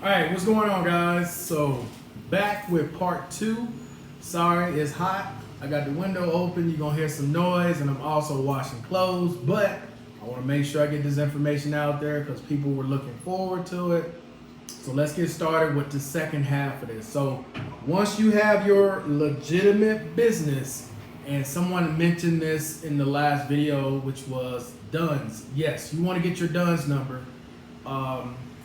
All right, what's going on, guys? So back with part two. Sorry, it's hot. I got the window open. You're gonna hear some noise, and I'm also washing clothes. But I want to make sure I get this information out there because people were looking forward to it. So let's get started with the second half of this. So once you have your legitimate business, and someone mentioned this in the last video, which was DUNS. Yes, you want to get your DUNS number.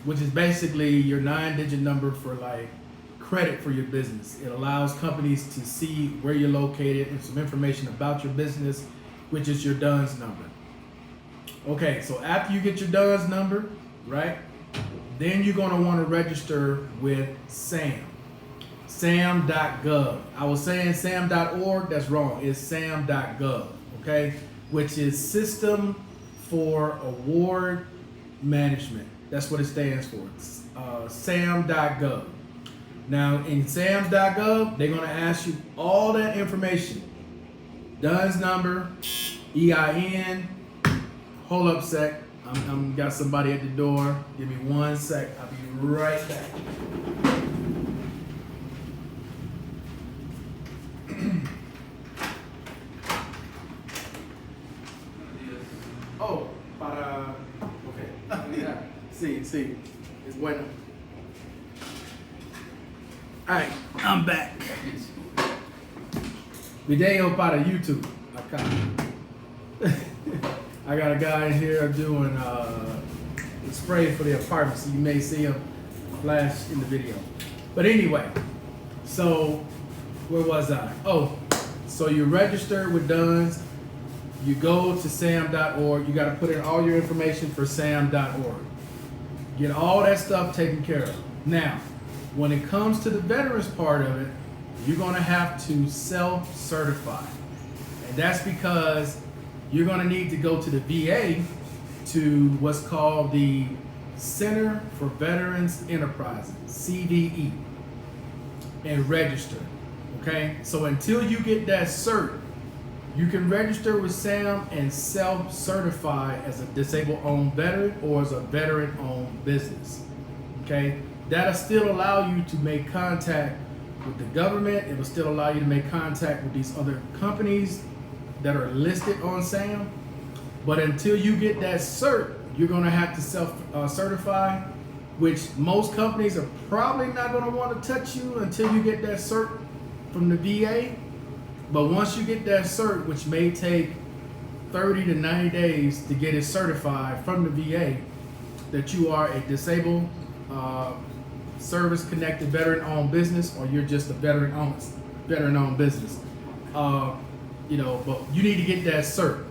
Which is basically your 9-digit number for like credit for your business. It allows companies to see where you're located and some information about your business, which is your DUNS number. Okay, so after you get your DUNS number, right, then you're gonna wanna register with SAM, sam.gov. I was saying sam.org, that's wrong, it's sam.gov, okay, which is System for Award Management. That's what it stands for, sam.gov. Now in sam.gov, they're gonna ask you all that information. DUNS number, EIN, hold up sec, I'm got somebody at the door. Give me 1 sec, I'll be right back. Oh, para, okay. Yeah. See, it's bueno. Alright, I'm back. Video para YouTube. I got a guy in here doing the spray for the apartment, so you may see him flash in the video. But anyway, so where was I? Oh, so you register with DUNS, you go to sam.org, you got to put in all your information for sam.org. Get all that stuff taken care of. Now, when it comes to the veterans part of it, you're gonna have to self-certify. And that's because you're gonna need to go to the VA to what's called the Center for Veterans Enterprises, CVE, and register, okay? So until you get that cert, you can register with SAM and self-certify as a disabled-owned veteran or as a veteran-owned business, okay? That'll still allow you to make contact with the government. It will still allow you to make contact with these other companies that are listed on SAM. But until you get that cert, you're gonna have to self-certify, which most companies are probably not gonna wanna touch you until you get that cert from the VA. But once you get that cert, which may take 30 to 90 days to get it certified from the VA that you are a disabled, service-connected, veteran-owned business, or you're just a veteran-owned business. You know, but you need to get that cert,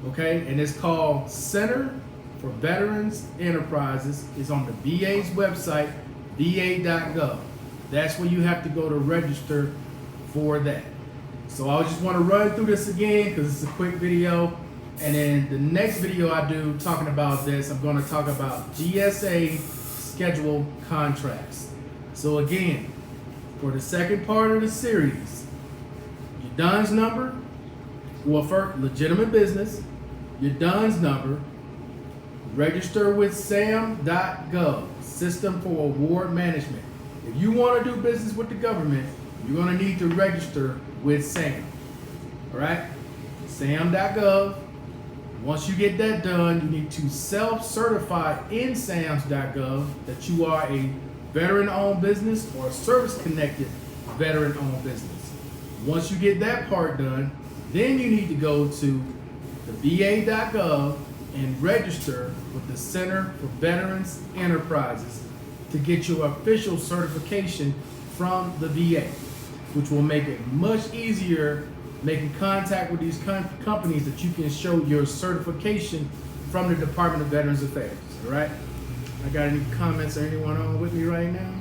okay? And it's called Center for Veterans Enterprises. It's on the VA's website, va.gov. That's where you have to go to register for that. So I just want to run through this again because it's a quick video. And then the next video I do talking about this, I'm going to talk about GSA schedule contracts. So again, for the second part of the series, your DUNS number, well, for legitimate business, your DUNS number, register with sam.gov, System for Award Management. If you want to do business with the government, you're going to need to register with SAM. All right? sam.gov. Once you get that done, you need to self-certify in SAMS.gov that you are a veteran-owned business or a service-connected veteran-owned business. Once you get that part done, then you need to go to the va.gov and register with the Center for Veterans Enterprises to get your official certification from the VA, which will make it much easier making contact with these companies that you can show your certification from the Department of Veterans Affairs, all right? I got any comments or anyone on with me right now?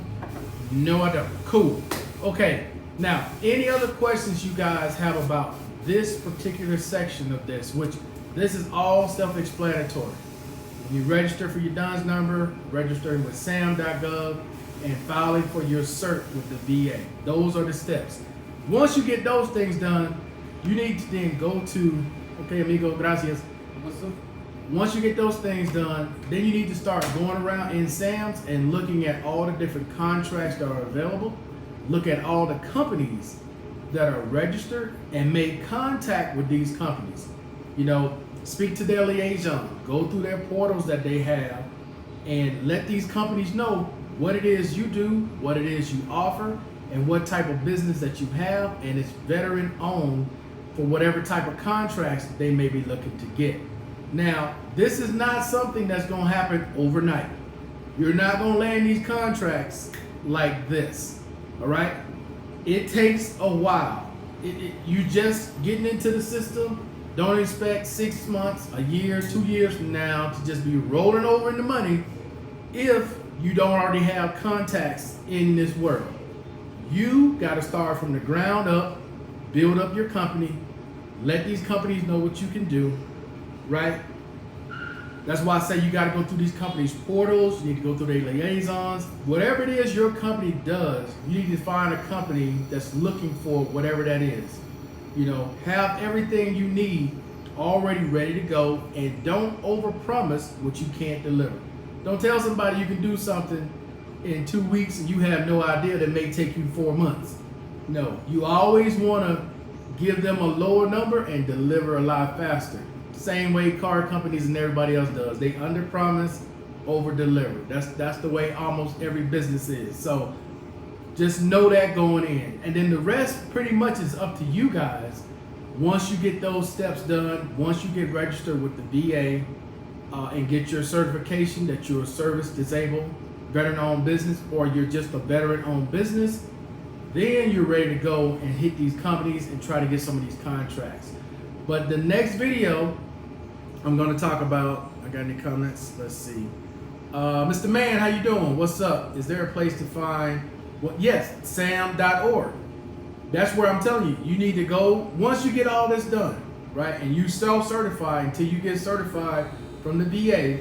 No, I don't. Cool. Okay, now, any other questions you guys have about this particular section of this, which this is all self-explanatory. When you register for your DUNS number, registering with sam.gov, and filing for your cert with the VA. Those are the steps. Once you get those things done, you need to then go to, okay, amigo, gracias. Once you get those things done, then you need to start going around in Sam's and looking at all the different contracts that are available. Look at all the companies that are registered and make contact with these companies. You know, speak to their liaison, go through their portals that they have, and let these companies know what it is you do, what it is you offer, and what type of business that you have, and it's veteran owned for whatever type of contracts they may be looking to get. Now, this is not something that's going to happen overnight. You're not going to land these contracts like this, all right? It takes a while. You just getting into the system. Don't expect 6 months, a year, 2 years from now to just be rolling over in the money if you don't already have contacts in this world. You got to start from the ground up, build up your company, let these companies know what you can do, right? That's why I say you got to go through these companies' portals, you need to go through their liaisons. Whatever it is your company does, you need to find a company that's looking for whatever that is. You know, have everything you need already ready to go, and don't overpromise what you can't deliver. Don't tell somebody you can do something in 2 weeks and you have no idea that may take you 4 months. No, you always want to give them a lower number and deliver a lot faster. Same way car companies and everybody else does. They underpromise, overdeliver. That's the way almost every business is. So just know that going in. And then the rest pretty much is up to you guys. Once you get those steps done, once you get registered with the VA and get your certification that you're a service disabled, veteran-owned business, or you're just a veteran-owned business, then you're ready to go and hit these companies and try to get some of these contracts. But the next video, I'm going to talk about, I got any comments? Let's see. Mr. Man, how you doing? What's up? Is there a place to find, well, yes, sam.org. That's where I'm telling you, you need to go, once you get all this done, right, and you self-certify until you get certified from the VA,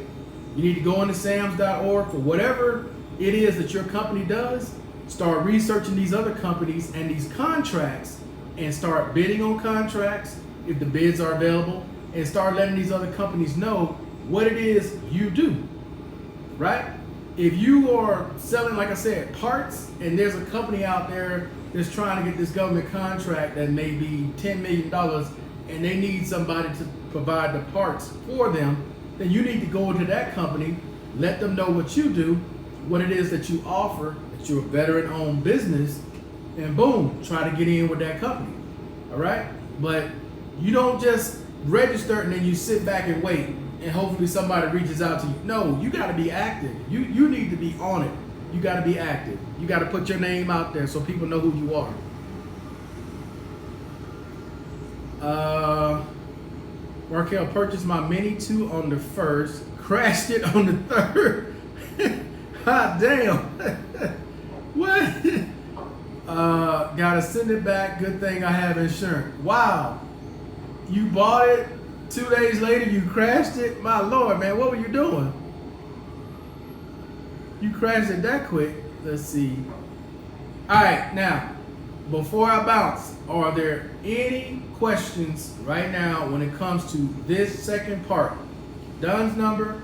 you need to go into sams.org for whatever it is that your company does. Start researching these other companies and these contracts and start bidding on contracts if the bids are available, and start letting these other companies know what it is you do, right? If you are selling, like I said, parts, and there's a company out there that's trying to get this government contract that may be $10 million and they need somebody to provide the parts for them, then you need to go into that company, let them know what you do, what it is that you offer, that you're a veteran-owned business, and boom, try to get in with that company, all right? But you don't just register and then you sit back and wait and hopefully somebody reaches out to you. No, you got to be active. You need to be on it. You got to be active. You got to put your name out there so people know who you are. Raquel purchased my Mini 2 on the 1st, crashed it on the 3rd. Hot damn. What? Gotta send it back. Good thing I have insurance. Wow. You bought it, 2 days later you crashed it? My Lord, man, what were you doing? You crashed it that quick. Let's see. All right, now, before I bounce, are there any questions right now when it comes to this second part? DUNS number,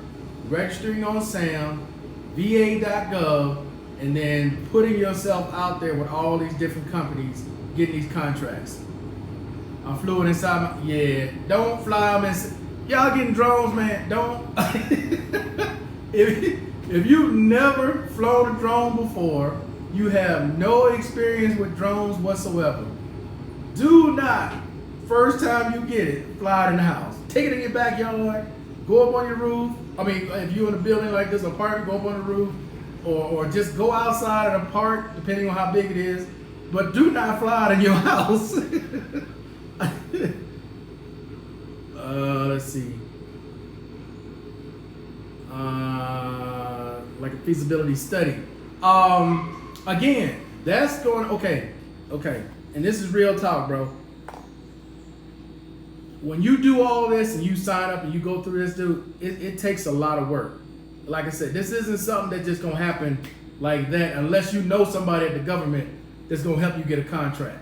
registering on SAM, VA.gov, and then putting yourself out there with all these different companies, getting these contracts. I'm fluent inside my, yeah, don't fly them. Y'all getting drones, man, don't. If you've never flown a drone before, you have no experience with drones whatsoever, do not, first time you get it, fly it in the house. Take it in your backyard, go up on your roof. I mean, if you're in a building like this, apartment, go up on the roof, or just go outside at a park, depending on how big it is, but do not fly it in your house. Let's see. Like a feasibility study. Again, that's going, okay. And this is real talk, bro. When you do all this and you sign up and you go through this, dude, it takes a lot of work. Like I said, this isn't something that's just gonna happen like that unless you know somebody at the government that's gonna help you get a contract,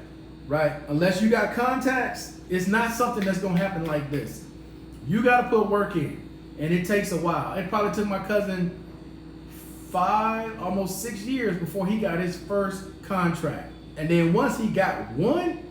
right? Unless you got contacts, it's not something that's gonna happen like this. You gotta put work in. And it takes a while. It probably took my cousin 5, almost 6 years before he got his first contract. And then once he got one,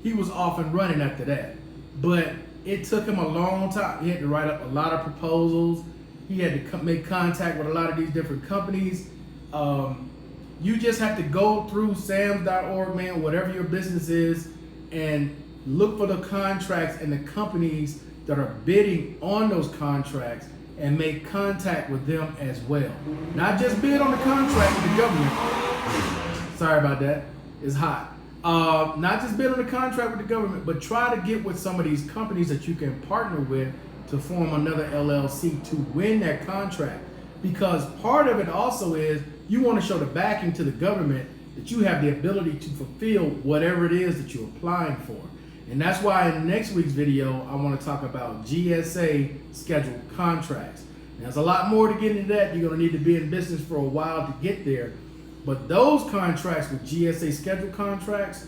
he was off and running after that. But it took him a long time. He had to write up a lot of proposals. He had to make contact with a lot of these different companies. You just have to go through SAMS.org, man, whatever your business is, and look for the contracts and the companies that are bidding on those contracts and make contact with them as well. Not just bid on the contract with the government. Sorry about that. It's hot. Not just bid on the contract with the government, but try to get with some of these companies that you can partner with to form another LLC to win that contract. Because part of it also is you want to show the backing to the government that you have the ability to fulfill whatever it is that you're applying for. And that's why in next week's video, I want to talk about GSA scheduled contracts. And there's a lot more to get into that. You're going to need to be in business for a while to get there. But those contracts with GSA scheduled contracts,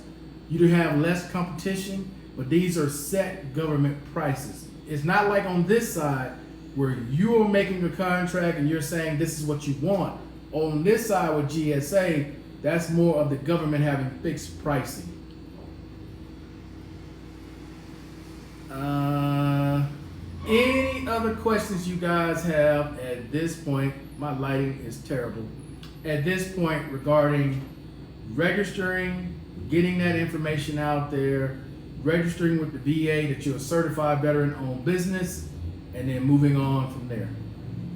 you do have less competition, but these are set government prices. It's not like on this side where you're making a contract and you're saying this is what you want. On this side with GSA, that's more of the government having fixed pricing. Any other questions you guys have at this point? My lighting is terrible. At this point regarding registering, getting that information out there, registering with the VA that you're a certified veteran-owned business, and then moving on from there.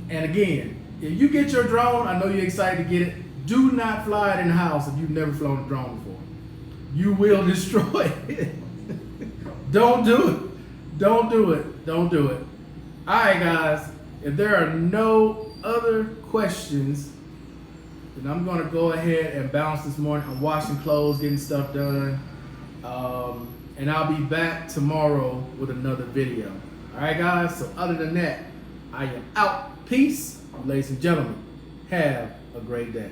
And again, if you get your drone, I know you're excited to get it. Do not fly it in the house if you've never flown a drone before. You will destroy it. Don't do it. Don't do it. Don't do it. All right, guys. If there are no other questions, then I'm going to go ahead and bounce this morning. I'm washing clothes, getting stuff done. And I'll be back tomorrow with another video. All right, guys. So other than that, I am out. Peace. Ladies and gentlemen, have a great day.